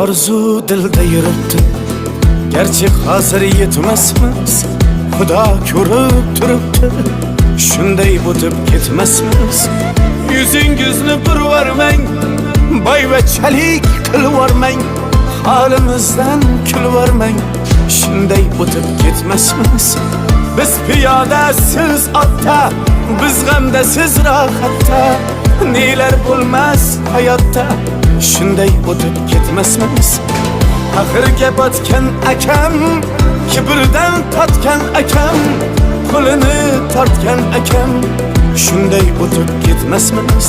Arzu dilda yuribdi, gerçi hazır yetmesmiz. Xudo ko'rib turibdi, shunday o'tib ketmasmiz. Yuzingizni burvarmang, boyvachalik qilvormang, holimizdan kulvormang, shunday o'tib ketmasmiz. Biz piyoda, siz otda, biz g'amda, siz rohatda, nelar bo'lmas hayotda, shunday o'tib ketmasmiz. Axirga botgan akam, kibrdan totgan akam, qo'lini tortgan akam, shunday o'tib ketmasmiz.